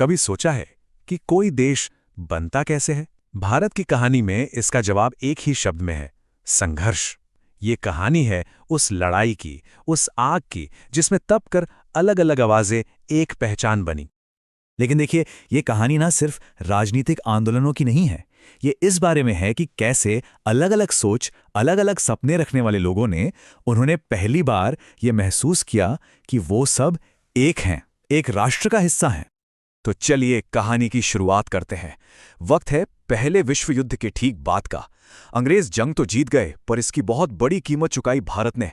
कभी सोचा है कि कोई देश बनता कैसे है? भारत की कहानी में इसका जवाब एक ही शब्द में है, संघर्ष। ये कहानी है उस लड़ाई की, उस आग की, जिसमें तप कर अलग अलग आवाजें एक पहचान बनी। लेकिन देखिए, ये कहानी ना सिर्फ राजनीतिक आंदोलनों की नहीं है। ये इस बारे में है कि कैसे अलग अलग सोच, अलग अलग सपने रखने वाले लोगों ने उन्होंने पहली बार ये महसूस किया कि वो सब एक हैं, एक राष्ट्र का हिस्सा हैं। तो चलिए कहानी की शुरुआत करते हैं। वक्त है पहले विश्व युद्ध के ठीक बाद का। अंग्रेज जंग तो जीत गए, पर इसकी बहुत बड़ी कीमत चुकाई भारत ने।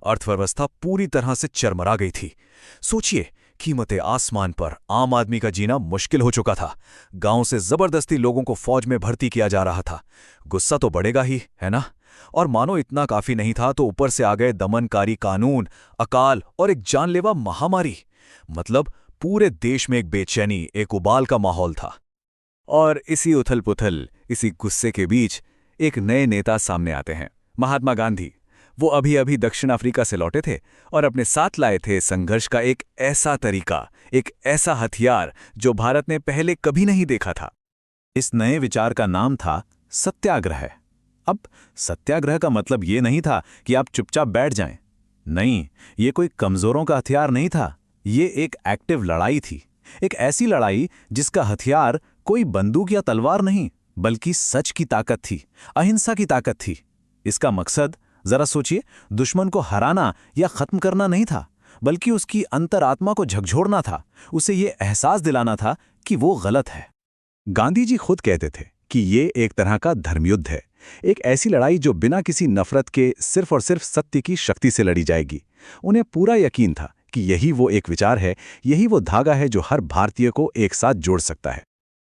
अर्थव्यवस्था पूरी तरह से चरमरा गई थी। सोचिए, कीमतें आसमान पर, आम आदमी का जीना मुश्किल हो चुका था। गांव से जबरदस्ती लोगों को फौज में भर्ती किया जा रहा था। गुस्सा तो बढ़ेगा ही, है ना? और मानो इतना काफी नहीं था तो ऊपर से आ गए दमनकारी कानून, अकाल और एक जानलेवा महामारी। मतलब पूरे देश में एक बेचैनी, एक उबाल का माहौल था। और इसी उथल-पुथल, इसी गुस्से के बीच एक नए नेता सामने आते हैं, महात्मा गांधी। वो अभी-अभी दक्षिण अफ्रीका से लौटे थे और अपने साथ लाए थे संघर्ष का एक ऐसा तरीका, एक ऐसा हथियार जो भारत ने पहले कभी नहीं देखा था। इस नए विचार का नाम था सत्याग्रह। अब सत्याग्रह का मतलब ये नहीं था कि आप चुपचाप बैठ जाएं। नहीं, ये कोई कमजोरों का हथियार नहीं था। ये एक एक्टिव लड़ाई थी। एक ऐसी लड़ाई जिसका हथियार कोई बंदूक या तलवार नहीं, बल्कि सच की ताकत थी, अहिंसा की ताकत थी। इसका मकसद, जरा सोचिए, दुश्मन को हराना या खत्म करना नहीं था, बल्कि उसकी अंतरात्मा को झकझोरना था। उसे ये एहसास दिलाना था कि वो गलत है। गांधी जी खुद कहते थे कि ये एक तरह का धर्मयुद्ध है, एक ऐसी लड़ाई जो बिना किसी नफरत के सिर्फ और सिर्फ सत्य की शक्ति से लड़ी जाएगी। उन्हें पूरा यकीन था कि यही वो एक विचार है, यही वो धागा है जो हर भारतीय को एक साथ जोड़ सकता है।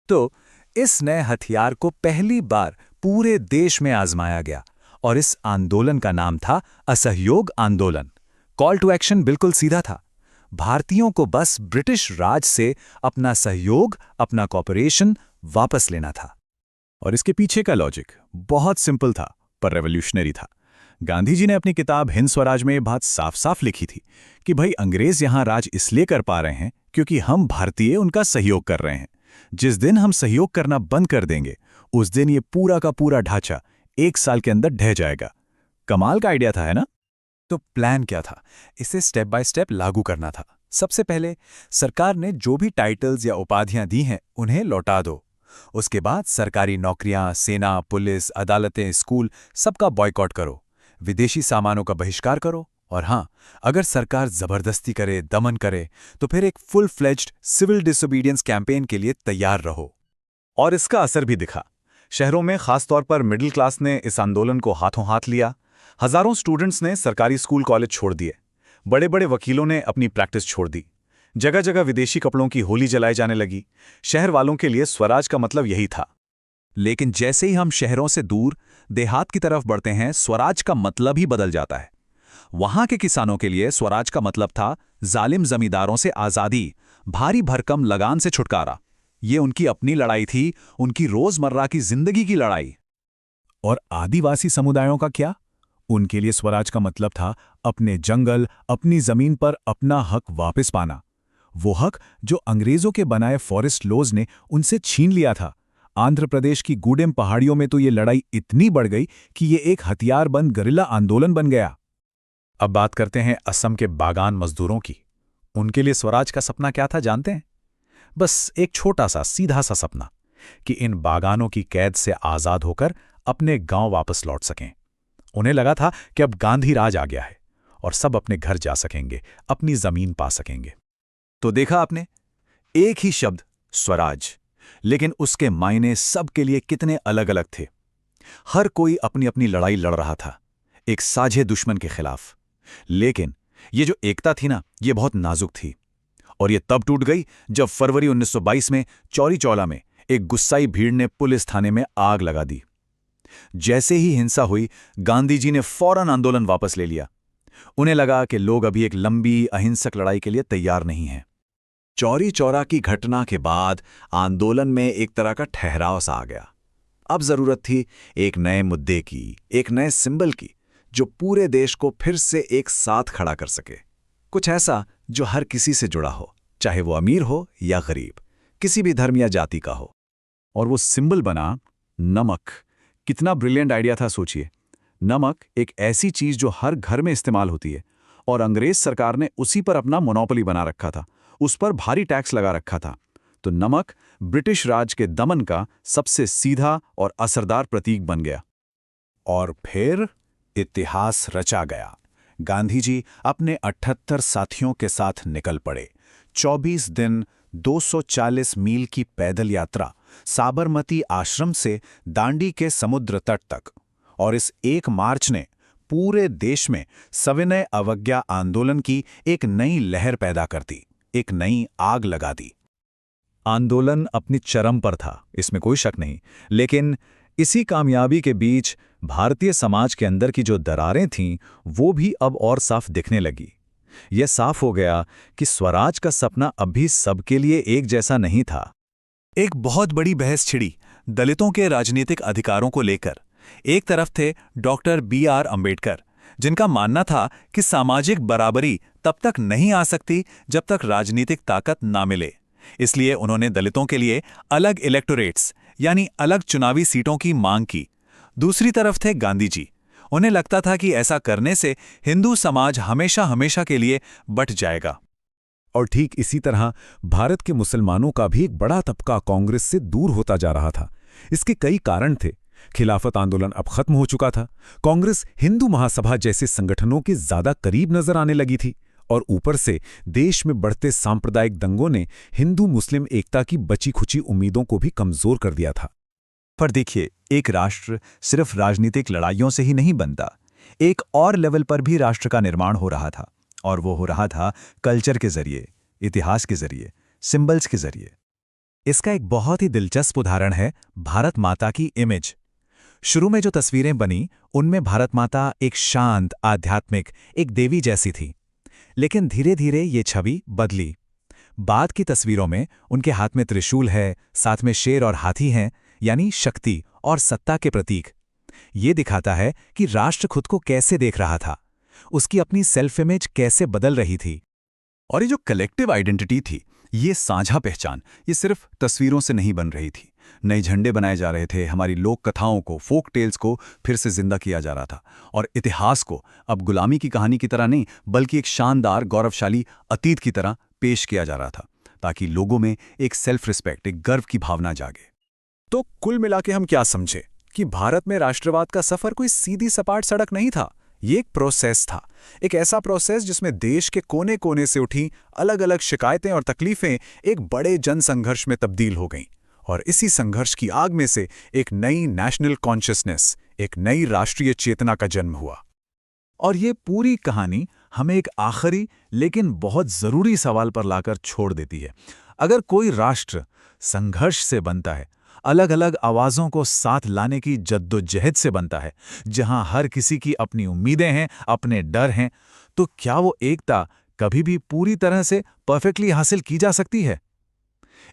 तो इस नए हथियार को पहली बार पूरे देश में आजमाया गया और इस आंदोलन का नाम था असहयोग आंदोलन। कॉल टू एक्शन बिल्कुल सीधा था। भारतीयों को बस ब्रिटिश राज से अपना सहयोग, अपना कॉपरेशन वापस लेना था। और इसके पीछे का लॉजिक बहुत सिंपल था, पर रेवोल्यूशनरी था। गांधी जी ने अपनी किताब हिंद स्वराज में ये बात साफ साफ लिखी थी कि भाई, अंग्रेज यहां राज इसलिए कर पा रहे हैं क्योंकि हम भारतीय उनका सहयोग कर रहे हैं। जिस दिन हम सहयोग करना बंद कर देंगे, उस दिन ये पूरा का पूरा ढांचा 1 साल के अंदर ढह जाएगा। कमाल का आइडिया था, है ना? तो प्लान क्या था? इसे स्टेप बाय स्टेप लागू करना था। सबसे पहले सरकार ने जो भी टाइटल्स या उपाधियां दी हैं, उन्हें लौटा दो। उसके बाद सरकारी नौकरियां, सेना, पुलिस, अदालतें, स्कूल, सबका बॉयकॉट करो। विदेशी सामानों का बहिष्कार करो। और हां, अगर सरकार जबरदस्ती करे, दमन करे, तो फिर एक full fledged civil disobedience campaign के लिए तैयार रहो। और इसका असर भी दिखा। शहरों में खासतौर पर मिडिल क्लास ने इस आंदोलन को हाथों हाथ लिया। हजारों स्टूडेंट्स ने सरकारी स्कूल कॉलेज छोड़ दिए। बड़े बड़े वकीलों ने अपनी प्रैक्टिस छोड़ दी। जगह जगह विदेशी कपड़ों की होली जलाई जाने लगी। शहर वालों के लिए स्वराज का मतलब यही था। लेकिन जैसे ही हम शहरों से दूर देहात की तरफ बढ़ते हैं, स्वराज का मतलब ही बदल जाता है। वहां के किसानों के लिए स्वराज का मतलब था जालिम जमींदारों से आजादी, भारी भरकम लगान से छुटकारा। ये उनकी अपनी लड़ाई थी, उनकी रोजमर्रा की जिंदगी की लड़ाई। और आदिवासी समुदायों का क्या? उनके लिए स्वराज का मतलब था अपने जंगल, अपनी जमीन पर अपना हक वापस पाना। वो हक जो अंग्रेजों के बनाए फॉरेस्ट लॉज ने उनसे छीन लिया था। आंध्र प्रदेश की गूडेम पहाड़ियों में तो ये लड़ाई इतनी बढ़ गई कि ये एक हथियारबंद गरिल्ला आंदोलन बन गया। अब बात करते हैं असम के बागान मजदूरों की। उनके लिए स्वराज का सपना क्या था, जानते हैं? बस एक छोटा सा सीधा सा सपना कि इन बागानों की कैद से आजाद होकर अपने गांव वापस लौट सकें। उन्हें लगा था कि अब गांधी राज आ गया है और सब अपने घर जा सकेंगे, अपनी जमीन पा सकेंगे। तो देखा आपने, एक ही शब्द स्वराज, लेकिन उसके मायने सबके लिए कितने अलग अलग थे। हर कोई अपनी अपनी लड़ाई लड़ रहा था, एक साझे दुश्मन के खिलाफ। लेकिन ये जो एकता थी ना, ये बहुत नाजुक थी। और ये तब टूट गई जब फरवरी 1922 में चौरी चौला में एक गुस्साई भीड़ ने पुलिस थाने में आग लगा दी। जैसे ही हिंसा हुई, गांधी जी ने फौरन आंदोलन वापस ले लिया। उन्हें लगा कि लोग अभी एक लंबी अहिंसक लड़ाई के लिए तैयार नहीं हैं। चौरी चौरा की घटना के बाद आंदोलन में एक तरह का ठहराव सा आ गया। अब जरूरत थी एक नए मुद्दे की, एक नए सिंबल की, जो पूरे देश को फिर से एक साथ खड़ा कर सके। कुछ ऐसा जो हर किसी से जुड़ा हो, चाहे वो अमीर हो या गरीब, किसी भी धर्म या जाति का हो। और वो सिंबल बना नमक। कितना ब्रिलियंट आइडिया था सोचिए। नमक एक ऐसी चीज जो हर घर में इस्तेमाल होती है, और अंग्रेज सरकार ने उसी पर अपना मोनोपोली बना रखा था, उस पर भारी टैक्स लगा रखा था। तो नमक ब्रिटिश राज के दमन का सबसे सीधा और असरदार प्रतीक बन गया। और फिर इतिहास रचा गया। गांधी जी अपने 78 साथियों के साथ निकल पड़े। 24 दिन, 240 मील की पैदल यात्रा, साबरमती आश्रम से दांडी के समुद्र तट तक। और इस एक मार्च ने पूरे देश में सविनय अवज्ञा आंदोलन की एक नई लहर पैदा कर दी, एक नई आग लगा दी। आंदोलन अपनी चरम पर था, इसमें कोई शक नहीं, लेकिन इसी कामयाबी के बीच भारतीय समाज के अंदर की जो दरारें थीं, वो भी अब और साफ दिखने लगी। यह साफ हो गया कि स्वराज का सपना अब भी सबके लिए एक जैसा नहीं था। एक बहुत बड़ी बहस छिड़ी दलितों के राजनीतिक अधिकारों को लेकर। एक तरफ थे डॉक्टर B.R. अंबेडकर, जिनका मानना था कि सामाजिक बराबरी तब तक नहीं आ सकती जब तक राजनीतिक ताकत ना मिले। इसलिए उन्होंने दलितों के लिए अलग इलेक्टोरेट्स यानी अलग चुनावी सीटों की मांग की। दूसरी तरफ थे गांधी जी। उन्हें लगता था कि ऐसा करने से हिंदू समाज हमेशा हमेशा के लिए बट जाएगा। और ठीक इसी तरह भारत के मुसलमानों का भी एक बड़ा तबका कांग्रेस से दूर होता जा रहा था। इसके कई कारण थे। खिलाफत आंदोलन अब खत्म हो चुका था, कांग्रेस हिंदू महासभा जैसे संगठनों के ज्यादा करीब नजर आने लगी थी, और ऊपर से देश में बढ़ते सांप्रदायिक दंगों ने हिंदू मुस्लिम एकता की बची खुची उम्मीदों को भी कमजोर कर दिया था। पर देखिए, एक राष्ट्र सिर्फ राजनीतिक लड़ाइयों से ही नहीं बनता। एक और लेवल पर भी राष्ट्र का निर्माण हो रहा था, और वो हो रहा था कल्चर के जरिए, इतिहास के जरिए, सिंबल्स के जरिए। इसका एक बहुत ही दिलचस्प उदाहरण है भारत माता की इमेज। शुरू में जो तस्वीरें बनी, उनमें भारत माता एक शांत, आध्यात्मिक, एक देवी जैसी थी। लेकिन धीरे धीरे ये छवि बदली। बाद की तस्वीरों में उनके हाथ में त्रिशूल है, साथ में शेर और हाथी हैं, यानी शक्ति और सत्ता के प्रतीक। ये दिखाता है कि राष्ट्र खुद को कैसे देख रहा था, उसकी अपनी सेल्फ इमेज कैसे बदल रही थी। और ये जो कलेक्टिव आइडेंटिटी थी, ये साझा पहचान, ये सिर्फ तस्वीरों से नहीं बन रही थी। नए झंडे बनाए जा रहे थे, हमारी लोक कथाओं को, फोक टेल्स को फिर से जिंदा किया जा रहा था, और इतिहास को अब गुलामी की कहानी की तरह नहीं, बल्कि एक शानदार, गौरवशाली अतीत की तरह पेश किया जा रहा था, ताकि लोगों में एक सेल्फ रिस्पेक्ट, एक गर्व की भावना जागे। तो कुल मिला के हम क्या समझे कि भारत में राष्ट्रवाद का सफर कोई सीधी सपाट सड़क नहीं था। ये एक प्रोसेस था, एक ऐसा प्रोसेस जिसमें देश के कोने कोने से उठी अलग अलग शिकायतें और तकलीफें एक बड़े जनसंघर्ष में तब्दील हो गईं। और इसी संघर्ष की आग में से एक नई नेशनल कॉन्शियसनेस, एक नई राष्ट्रीय चेतना का जन्म हुआ। और ये पूरी कहानी हमें एक आखिरी लेकिन बहुत जरूरी सवाल पर लाकर छोड़ देती है। अगर कोई राष्ट्र संघर्ष से बनता है, अलग अलग आवाजों को साथ लाने की जद्दोजहद से बनता है, जहां हर किसी की अपनी उम्मीदें हैं, अपने डर हैं, तो क्या वो एकता कभी भी पूरी तरह से परफेक्टली हासिल की जा सकती है?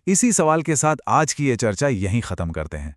इसी सवाल के साथ आज की ये चर्चा यहीं खत्म करते हैं।